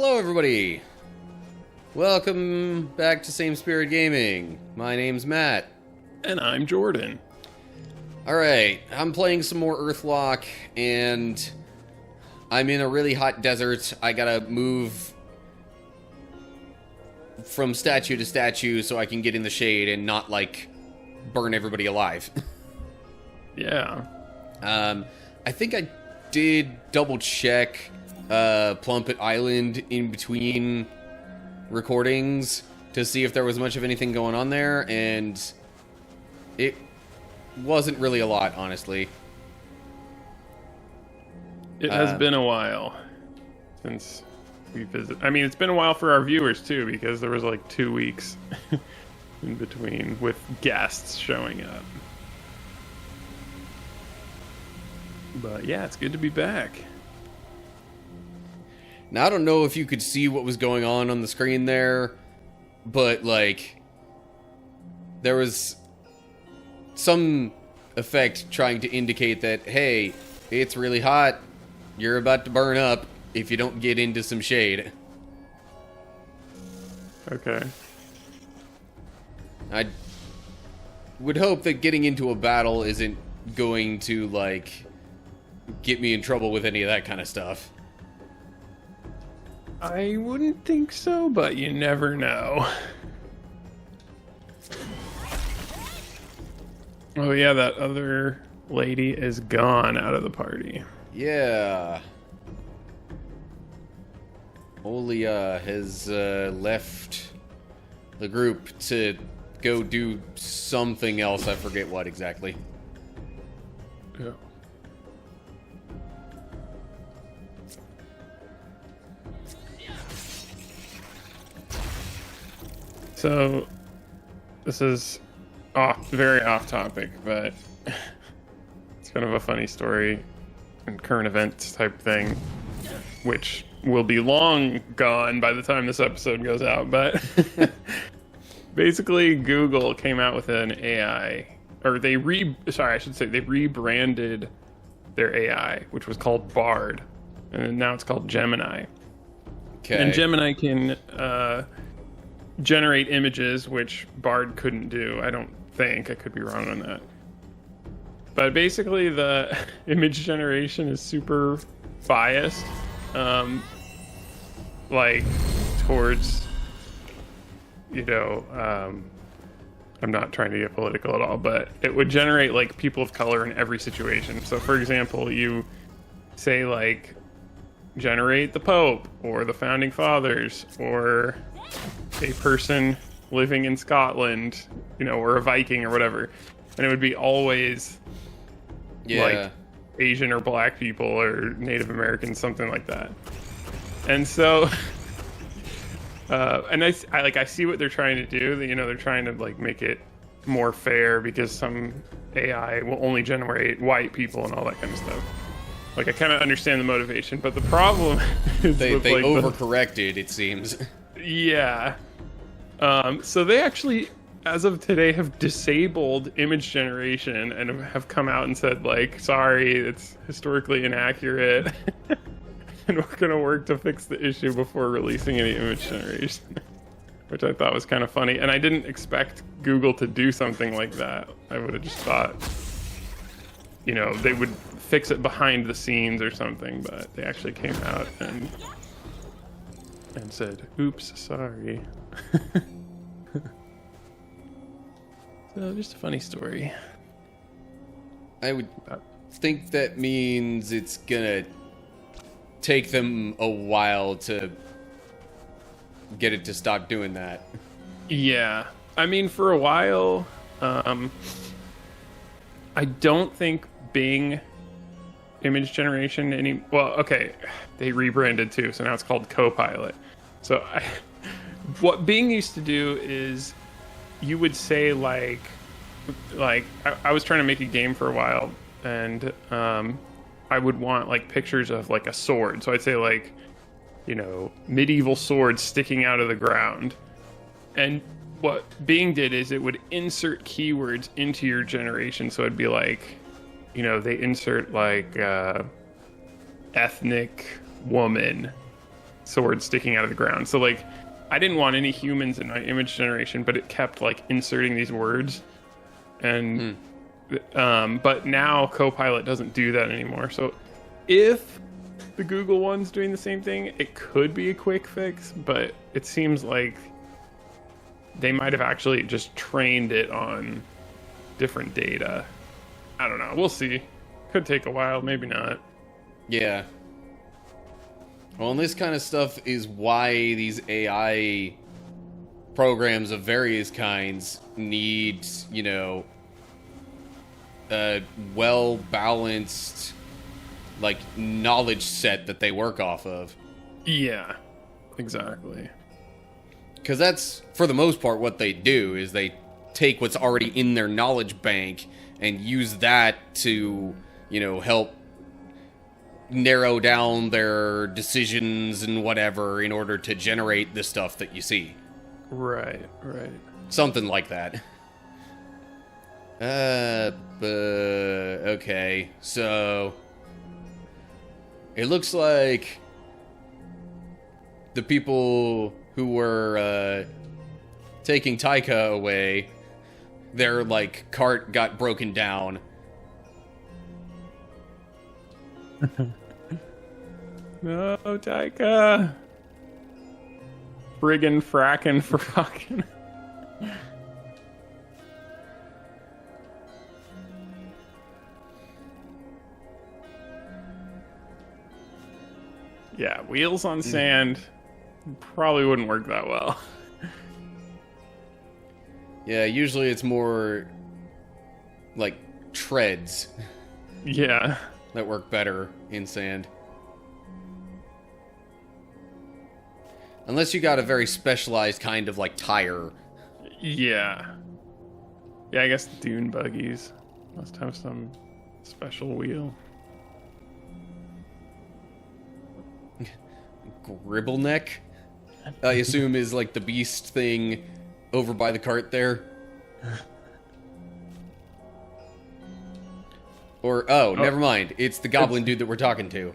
Hello, everybody. Welcome back to Same Spirit Gaming. My name's Matt. And I'm Jordan. Alright, I'm playing some more Earthlock, and I'm in a really hot desert. I gotta move from statue to statue so I can get in the shade and not, like, burn everybody alive. Yeah. I think I did double check Plumpet Island in between recordings to see if there was much of anything going on there, and it wasn't really a lot, honestly. It has been a while since we visited. I mean, it's been a while for our viewers, too, because there was like 2 weeks in between with guests showing up. But yeah, it's good to be back. Now, I don't know if you could see what was going on the screen there, but, like, there was some effect trying to indicate that, hey, it's really hot, you're about to burn up if you don't get into some shade. Okay. I would hope that getting into a battle isn't going to, like, get me in trouble with any of that kind of stuff. I wouldn't think so, but you never know. Oh yeah, that other lady is gone out of the party. Yeah. Olia has left the group to go do something else. I forget what exactly. Yeah. So, this is very off topic, but it's kind of a funny story and current events type thing, which will be long gone by the time this episode goes out, but basically Google came out with an AI, or they rebranded their AI, which was called Bard, and now it's called Gemini. Okay. And Gemini can generate images, which Bard couldn't do. I don't think. I could be wrong on that. But basically, the image generation is super biased, like towards, I'm not trying to get political at all, but it would generate like people of color in every situation. So, for example, you say like, generate the Pope or the Founding Fathers or a person living in Scotland, or a Viking or whatever, and it would be always like Asian or black people or Native Americans, something like that. And so, and I see what they're trying to do. They're trying to like make it more fair because some AI will only generate white people and all that kind of stuff. Like, I kind of understand the motivation, but the problem is they like, overcorrected, it seems. Yeah. So they actually, as of today, have disabled image generation and have come out and said, like, sorry, it's historically inaccurate. And we're going to work to fix the issue before releasing any image generation. Which I thought was kind of funny. And I didn't expect Google to do something like that. I would have just thought, they would fix it behind the scenes or something, but they actually came out and said, oops, sorry. So, just a funny story. I would think that means it's gonna take them a while to get it to stop doing that. Yeah. I mean, for a while, I don't think Bing image generation well, okay, they rebranded too, so now it's called Copilot. So what Bing used to do is you would say like I was trying to make a game for a while, and I would want like pictures of like a sword. So I'd say like, medieval sword sticking out of the ground. And what Bing did is it would insert keywords into your generation. So it'd be like, they insert like ethnic woman sword sticking out of the ground. So like, I didn't want any humans in my image generation, but it kept like inserting these words, and but now Copilot doesn't do that anymore. So if the Google one's doing the same thing, it could be a quick fix, but it seems like they might have actually just trained it on different data. I don't know. We'll see. Could take a while, maybe not. Yeah. Well, and this kind of stuff is why these AI programs of various kinds need, you know, a well-balanced, like, knowledge set that they work off of. Yeah, exactly. Because that's, for the most part, what they do, is they take what's already in their knowledge bank and use that to, you know, help narrow down their decisions and whatever in order to generate the stuff that you see. Right. Something like that. Okay, so it looks like the people who were taking Taika away, their like cart got broken down. No, Taika. Friggin' frackin' frockin'. Yeah, wheels on sand probably wouldn't work that well. Yeah, usually it's more like treads Yeah. that work better in sand. Unless you got a very specialized kind of like tire. Yeah. Yeah, I guess dune buggies must have some special wheel. Gribbleneck, I assume, is like the beast thing over by the cart there. Or, oh, never mind. It's the goblin dude that we're talking to.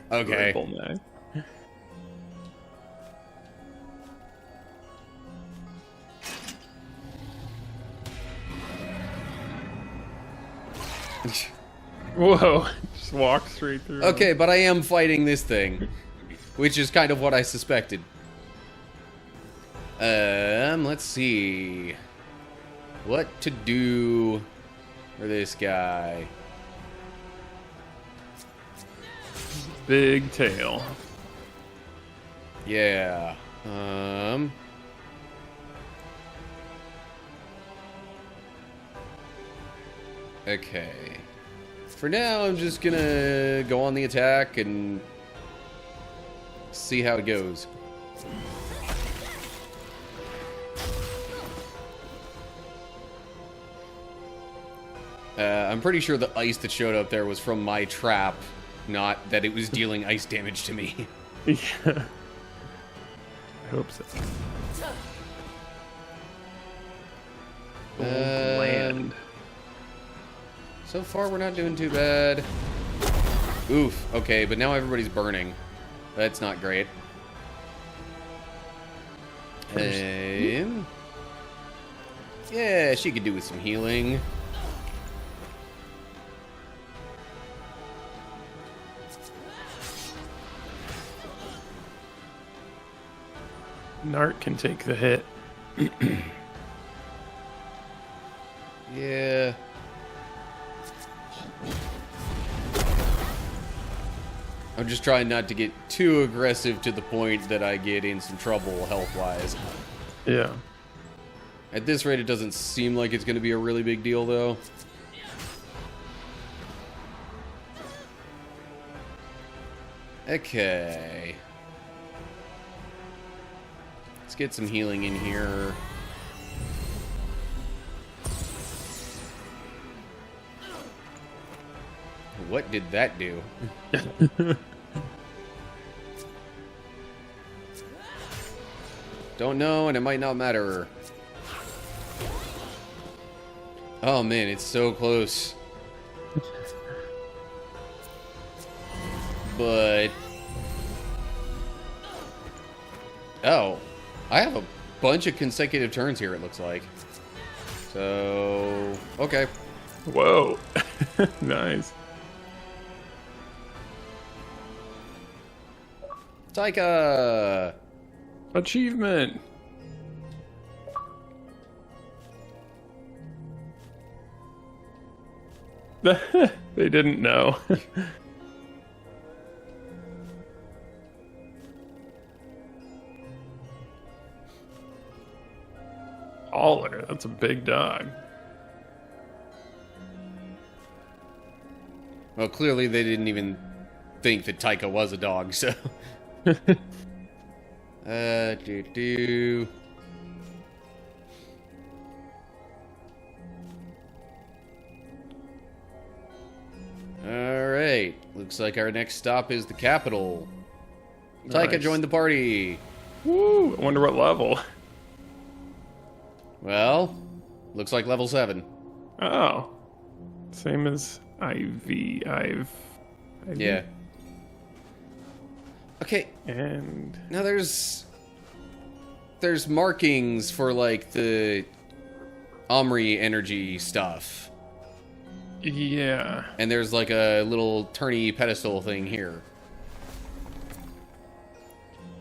Okay. Gribbleneck. Whoa, just walk straight through. Okay, but I am fighting this thing, which is kind of what I suspected. Let's see. What to do for this guy? Big tail. Yeah. Okay. For now, I'm just gonna go on the attack and see how it goes. I'm pretty sure the ice that showed up there was from my trap, not that it was dealing ice damage to me. Yeah. I hope so. Land. So far, we're not doing too bad. Oof. Okay, but now everybody's burning. That's not great. Yeah, she could do with some healing. Nart can take the hit. Yeah. I'm just trying not to get too aggressive to the point that I get in some trouble health-wise. Yeah. At this rate, it doesn't seem like it's going to be a really big deal, though. Okay. Let's get some healing in here. What did that do? Don't know, and it might not matter. Oh man, it's so close. But Oh, I have a bunch of consecutive turns here, it looks like. So, okay. Whoa. Nice. Taika! Achievement. They didn't know. Aller, that's a big dog. Well, clearly they didn't even think that Taika was a dog, so... do. Alright, looks like our next stop is the capital. Taika Nice. joined the party. Woo! I wonder what level. Well, looks like level 7. Oh. Same as IV. Yeah. Okay, And now there's markings for like the Omri energy stuff. yeah. And there's like a little turny pedestal thing here.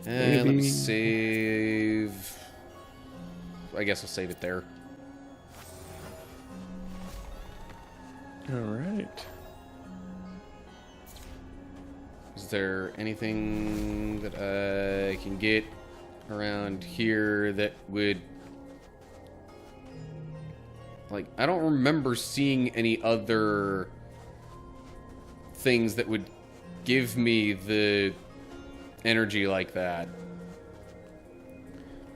Let me Maybe- save. I guess I'll save it there. All right. Is there anything that I can get around here that would... Like, I don't remember seeing any other things that would give me the energy like that.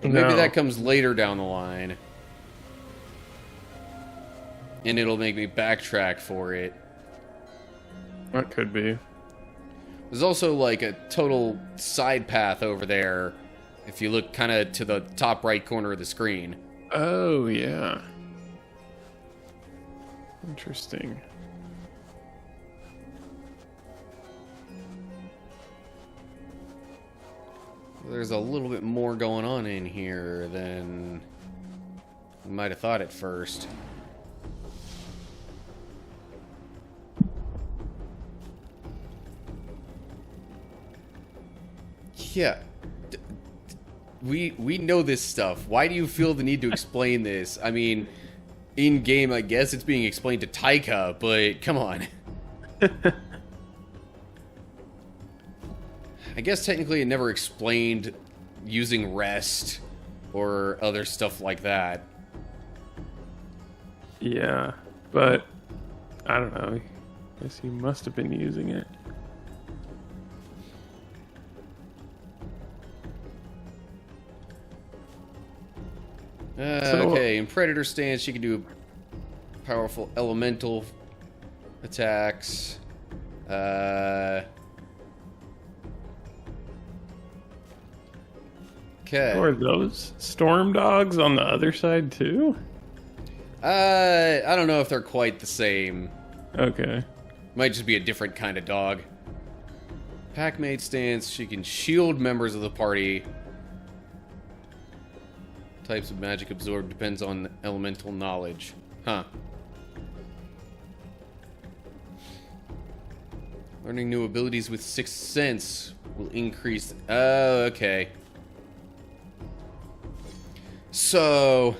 But maybe No. that comes later down the line. And it'll make me backtrack for it. That could be. There's also like a total side path over there if you look kind of to the top right corner of the screen. Oh, yeah. Interesting. There's a little bit more going on in here than I might have thought at first. Yeah. We know this stuff. Why do you feel the need to explain this? I mean, in game, I guess it's being explained to Taika, but come on. I guess technically it never explained using rest or other stuff like that. Yeah, but I don't know. I guess he must have been using it. So- Okay, in Predator stance, she can do powerful elemental attacks. Okay. Or those storm dogs on the other side too? I don't know if they're quite the same. Okay. Might just be a different kind of dog. Packmate stance, she can shield members of the party. Types of magic absorbed depends on elemental knowledge. Huh. Learning new abilities with Sixth Sense will increase... Oh, okay. So...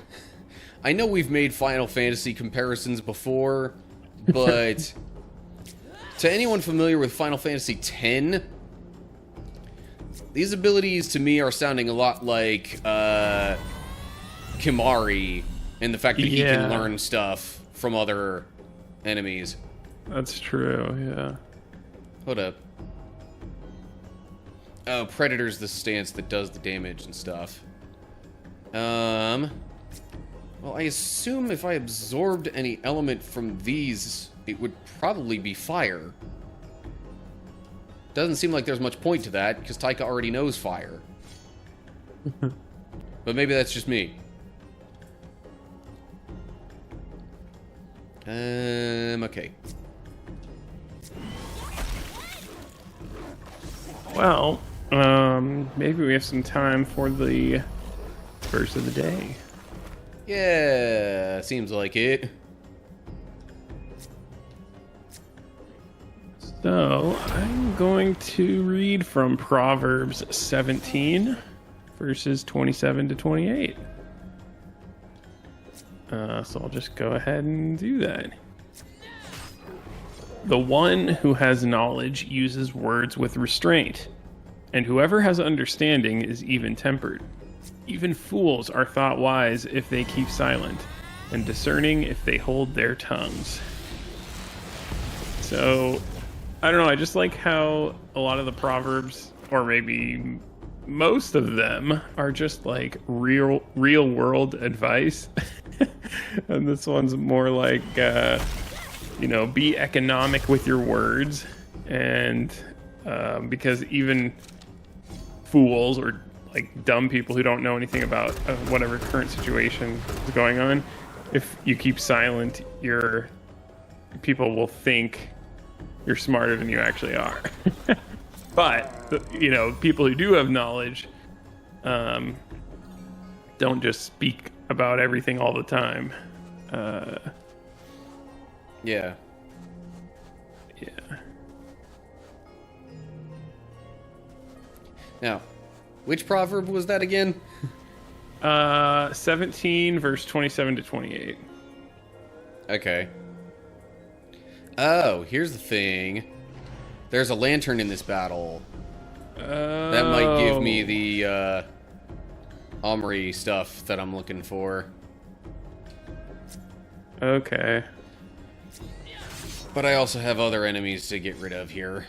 I know we've made Final Fantasy comparisons before, but... to anyone familiar with Final Fantasy X... these abilities to me are sounding a lot like, Kimari, and the fact that he can Yeah. learn stuff from other enemies. That's true, yeah. Hold up. Oh, Predator's the stance that does the damage and stuff. Well, I assume if I absorbed any element from these, it would probably be fire. Doesn't seem like there's much point to that, because Taika already knows fire. But maybe that's just me. Okay. Well, Maybe we have some time for the verse of the day. Yeah, seems like it. So, I'm going to read from Proverbs 17, verses 27 to 28. So I'll just go ahead and do that. The one who has knowledge uses words with restraint, and whoever has understanding is even-tempered. Even fools are thought wise if they keep silent, and discerning if they hold their tongues. So, I don't know, I just like how a lot of the Proverbs, or maybe most of them, are just like real world advice. And this one's more like, be economic with your words. And because even fools or like dumb people who don't know anything about whatever current situation is going on, if you keep silent, people will think you're smarter than you actually are. But people who do have knowledge don't just speak about everything all the time. Yeah. Now, which proverb was that again? 17 verse 27 to 28. Okay. Oh, here's the thing. There's a lantern in this battle. That might give me the Omri stuff that I'm looking for. Okay. But I also have other enemies to get rid of here.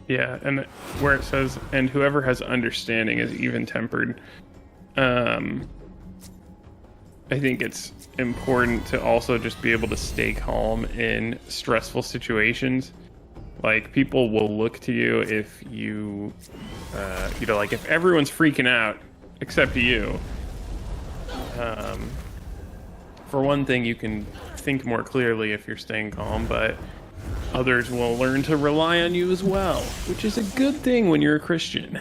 Yeah, and where it says, and whoever has understanding is even-tempered, I think it's important to also just be able to stay calm in stressful situations. Like, people will look to you if you, like if everyone's freaking out except you. For one thing, you can think more clearly if you're staying calm, but others will learn to rely on you as well, which is a good thing when you're a Christian.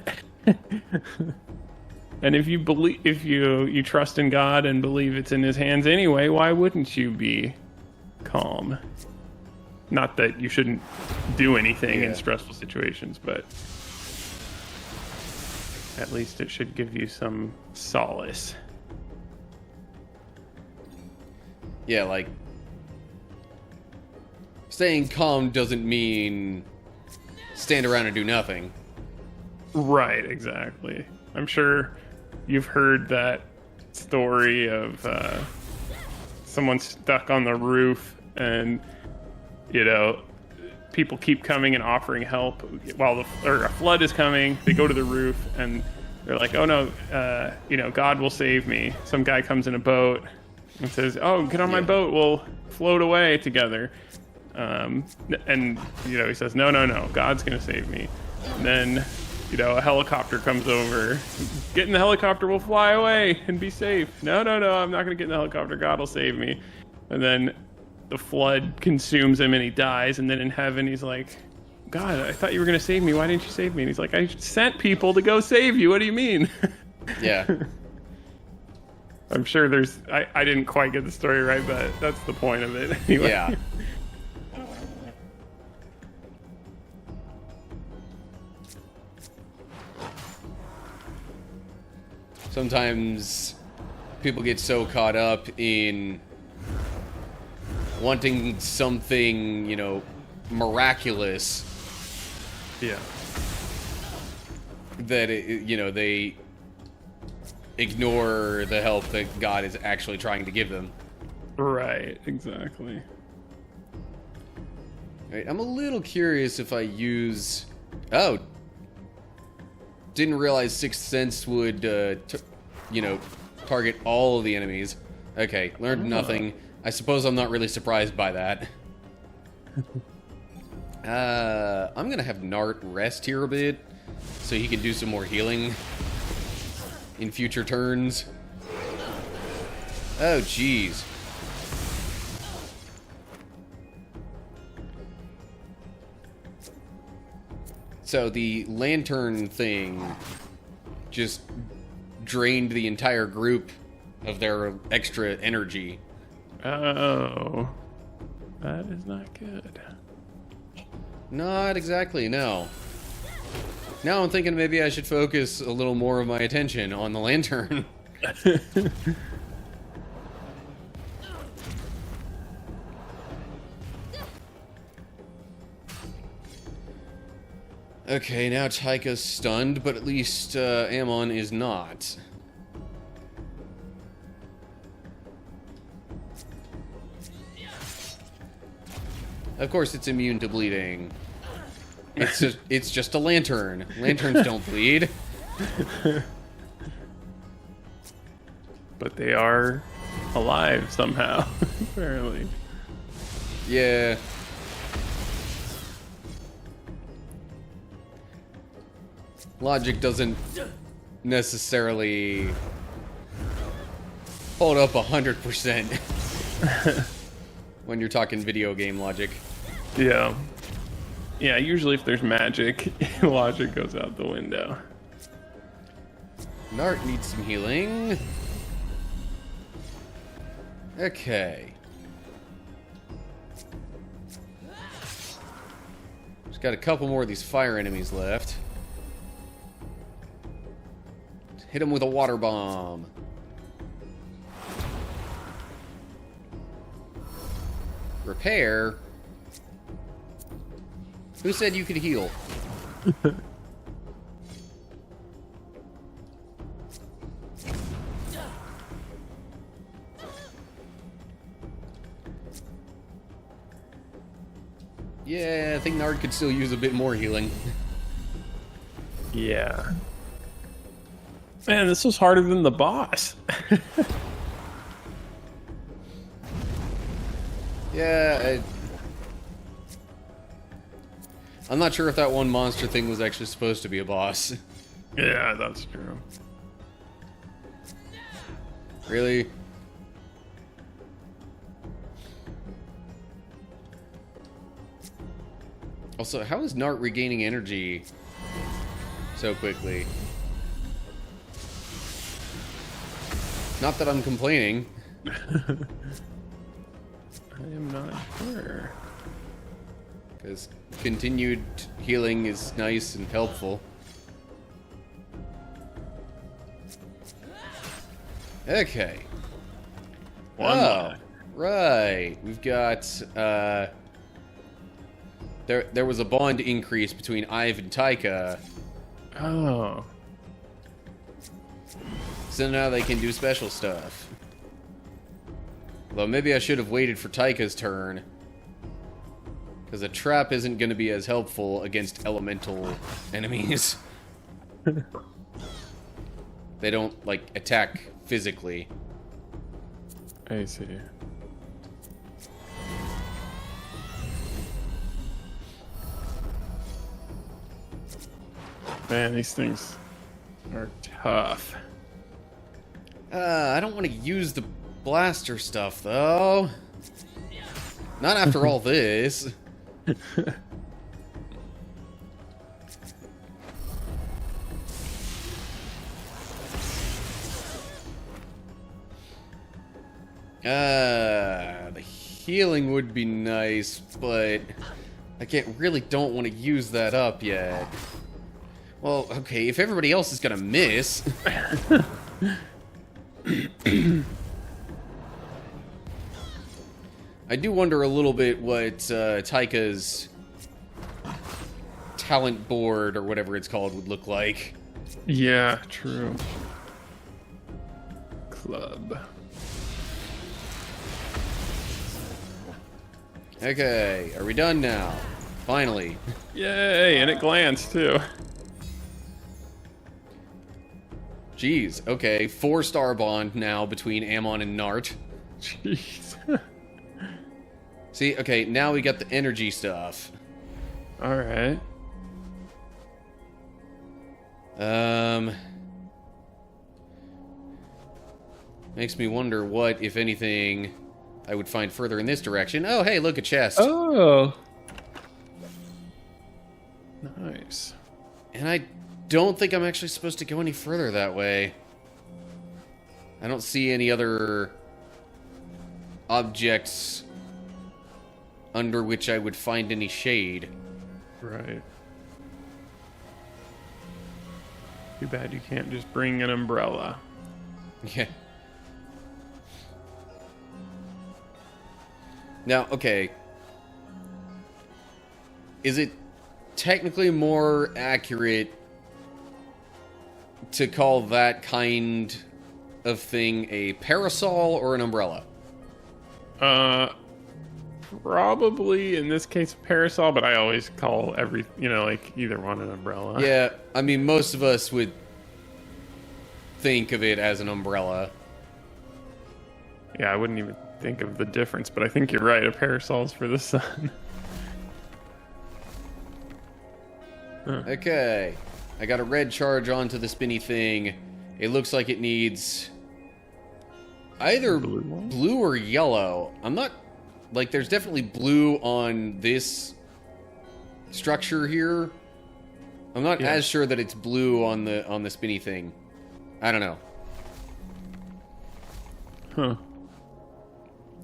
And if you believe, if you trust in God and believe it's in His hands anyway, why wouldn't you be calm? Not that you shouldn't do anything in stressful situations, but at least it should give you some solace. Yeah, like, staying calm doesn't mean stand around and do nothing. Right, exactly. I'm sure you've heard that story of someone stuck on the roof and, people keep coming and offering help while a flood is coming. They go to the roof and they're like, oh no, God will save me. Some guy comes in a boat and says, oh, get on my boat, we'll float away together. And he says, no, God's gonna save me. And then a helicopter comes over. Get in the helicopter, we'll fly away and be safe. No, I'm not gonna get in the helicopter, God will save me. And then the flood consumes him and he dies. And then in heaven he's like, God, I thought you were gonna save me, why didn't you save me? And he's like, I sent people to go save you, what do you mean? Yeah. I'm sure I didn't quite get the story right, but that's the point of it anyway. Yeah. Sometimes people get so caught up in wanting something, miraculous. Yeah. That, they ignore the help that God is actually trying to give them. Right, exactly. Right, I'm a little curious if I use... Oh! Didn't realize Sixth Sense would, target all of the enemies. Okay, learned nothing. I suppose I'm not really surprised by that. I'm gonna have Nart rest here a bit, so he can do some more healing in future turns. Oh, jeez. So the lantern thing just drained the entire group of their extra energy. Oh. That is not good. Not exactly, no. Now I'm thinking maybe I should focus a little more of my attention on the lantern. Okay, now Taika's stunned, but at least Ammon is not. Of course it's immune to bleeding. It's just a lantern. Lanterns don't bleed. But they are alive somehow, apparently. Yeah. Logic doesn't necessarily hold up 100% when you're talking video game logic. Yeah. Yeah, usually if there's magic, logic goes out the window. Nart needs some healing. Okay. Just got a couple more of these fire enemies left. Hit him with a water bomb. Repair? Who said you could heal? Yeah, I think Nard could still use a bit more healing. Yeah. Man, this was harder than the boss. Yeah, I'm not sure if that one monster thing was actually supposed to be a boss. Yeah, that's true. Really? Also, how is Nart regaining energy so quickly? Not that I'm complaining. I am not sure. Because continued healing is nice and helpful. Okay. Right. We've got, there was a bond increase between Ive and Taika. Oh. So now they can do special stuff. Although maybe I should have waited for Taika's turn. Because a trap isn't going to be as helpful against elemental enemies. They don't, like, attack physically. I see. Man, these things are tough. I don't want to use the blaster stuff, though. Not after all this. The healing would be nice, but I really don't want to use that up yet. Well, okay, if everybody else is gonna miss... I do wonder a little bit what Taika's talent board, or whatever it's called, would look like. Yeah, true. Club. Okay, are we done now? Finally. Yay, and it glanced too. Jeez, okay, 4-star bond now between Ammon and Nart. Jeez. See, okay, now we got the energy stuff. Alright. Makes me wonder what, if anything, I would find further in this direction. Oh, hey, look, a chest. Oh! Nice. And I don't think I'm actually supposed to go any further that way. I don't see any other objects under which I would find any shade. Right. Too bad you can't just bring an umbrella. Yeah. Now, okay. Is it technically more accurate to call that kind of thing a parasol or an umbrella? Probably in this case a parasol, but I always call either one an umbrella. Yeah, I mean, most of us would think of it as an umbrella. Yeah, I wouldn't even think of the difference, but I think you're right. A parasol's for the sun. Okay. I got a red charge onto the spinny thing. It looks like it needs either blue or yellow. I'm not... Like, there's definitely blue on this structure here. I'm not as sure that it's blue on the spinny thing. I don't know.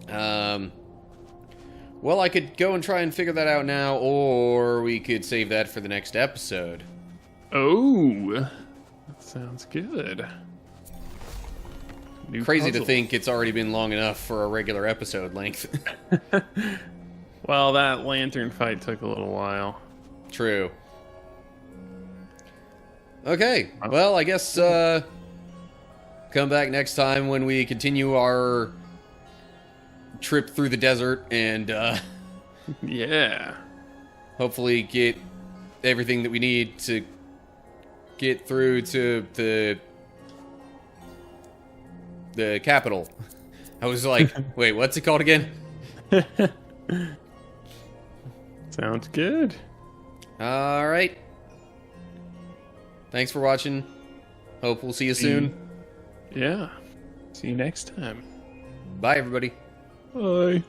Huh. Well, I could go and try and figure that out now, or we could save that for the next episode. Oh, that sounds good. New Crazy puzzle. to think it's already been long enough for a regular episode length. Well, that lantern fight took a little while. True. Okay, well, I guess come back next time when we continue our trip through the desert and Yeah. hopefully get everything that we need to get through to the capital. I was like, wait, what's it called again? Sounds good. All right. Thanks for watching. Hope we'll see you soon. Yeah. See you next time. Bye, everybody. Bye.